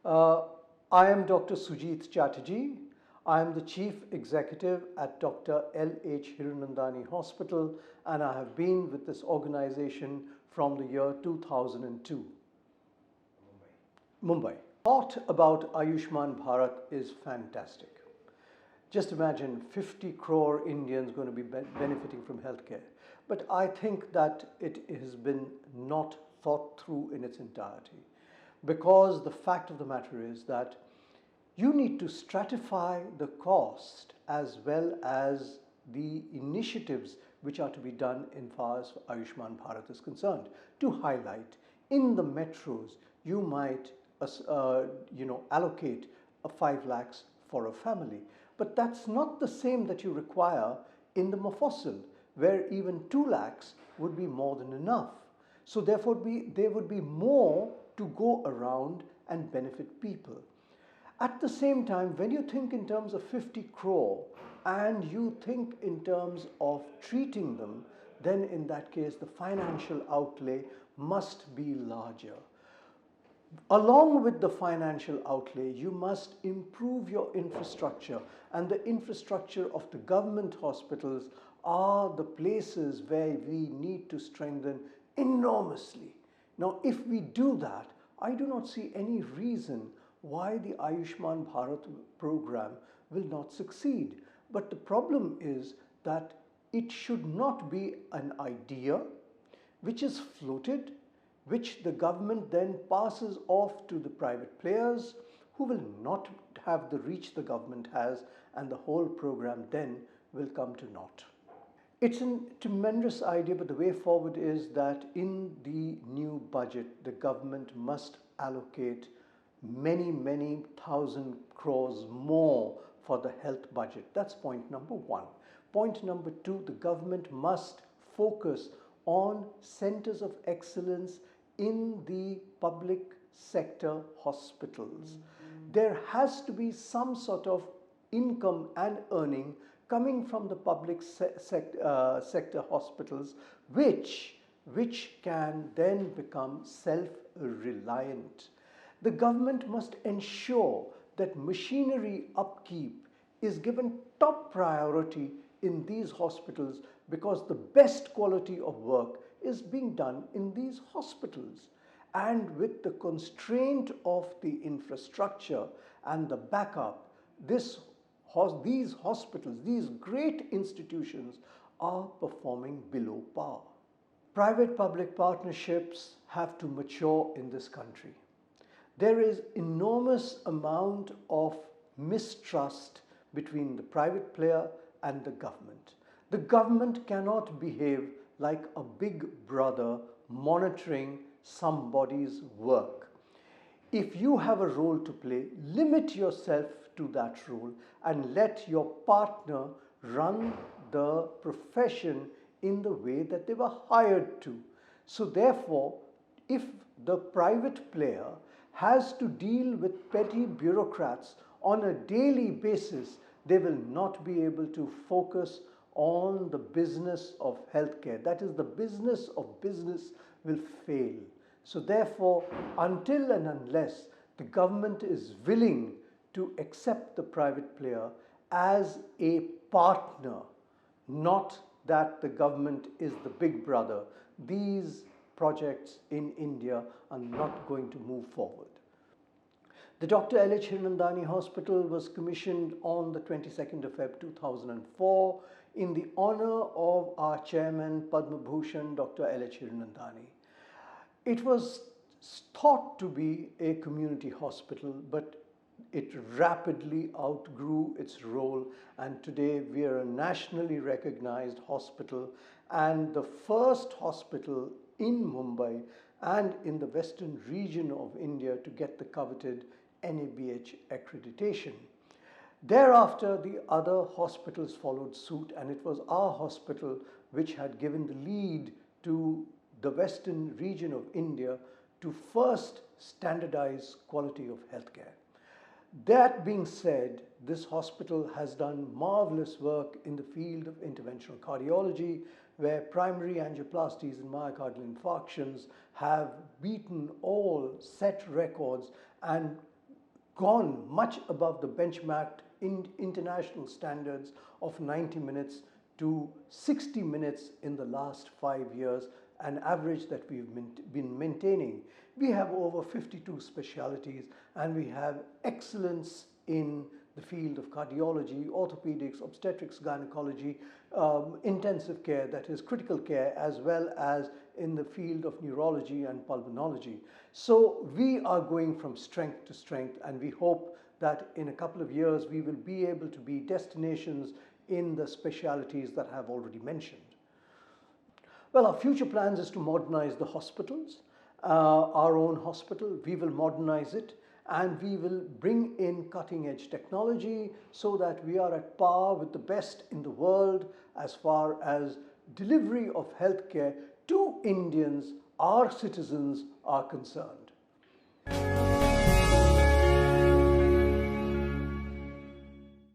Uh, I am Dr. Sujit Chatterjee. I am the Chief Executive at Dr. H Hiranandani Hospital, and I have been with this organization from the year 2002. Mumbai. Thought about Ayushman Bharat is fantastic. Just imagine 50 crore Indians going to be benefiting from healthcare. But I think that it has been not thought through in its entirety. Because the fact of the matter is that you need to stratify the cost as well as the initiatives which are to be done in far as Ayushman Bharat is concerned. To highlight, in the metros, you might allocate 5 lakhs for a family. But that's not the same that you require in the mafossil, where even 2 lakhs would be more than enough. So therefore, there would be more to go around and benefit people. At the same time, when you think in terms of 50 crore and you think in terms of treating them, then in that case, the financial outlay must be larger. Along with the financial outlay, you must improve your infrastructure, and the infrastructure of the government hospitals are the places where we need to strengthen enormously. Now, if we do that, I do not see any reason why the Ayushman Bharat program will not succeed. But the problem is that it should not be an idea which is floated, which the government then passes off to the private players who will not have the reach the government has, and the whole program then will come to naught. It's a tremendous idea, but the way forward is that in the new budget, the government must allocate many thousand crores more for the health budget. That's point number one. Point number two, the government must focus on centers of excellence in the public sector hospitals. There has to be some sort of income and earning coming from the public sector hospitals, which can then become self-reliant. The government must ensure that machinery upkeep is given top priority in these hospitals, because the best quality of work is being done in these hospitals. And with the constraint of the infrastructure and the backup, these hospitals, these great institutions, are performing below par. Private-public partnerships have to mature in this country. There is enormous amount of mistrust between the private player and the government. The government cannot behave like a big brother monitoring somebody's work. If you have a role to play, limit yourself to that role and let your partner run the profession in the way that they were hired to. So therefore, if the private player has to deal with petty bureaucrats on a daily basis, they will not be able to focus on the business of healthcare. That is, the business of business will fail. So therefore, until and unless the government is willing to accept the private player as a partner, not that the government is the big brother, these projects in India are not going to move forward. The Dr. H Hiranandani Hospital was commissioned on the 22nd of Feb 2004 in the honor of our chairman, Padma Bhushan, Dr. H Hiranandani. It was thought to be a community hospital, but it rapidly outgrew its role, and today we are a nationally recognized hospital and the first hospital in Mumbai and in the western region of India to get the coveted NABH accreditation. Thereafter, the other hospitals followed suit, and it was our hospital which had given the lead to the western region of India to first standardize quality of healthcare. That being said, this hospital has done marvelous work in the field of interventional cardiology, where primary angioplasties and myocardial infarctions have beaten all set records, and gone much above the benchmarked international standards of 90 minutes to 60 minutes in the last 5 years, an average that we've been maintaining. We have over 52 specialties, and we have excellence in the field of cardiology, orthopedics, obstetrics, gynecology, intensive care, that is critical care, as well as in the field of neurology and pulmonology. So we are going from strength to strength, and we hope that in a couple of years we will be able to be destinations in the specialities that I have already mentioned. Well, our future plans is to modernize the hospitals. Our own hospital, we will modernize it, and we will bring in cutting-edge technology so that we are at par with the best in the world as far as delivery of healthcare to Indians, our citizens, are concerned.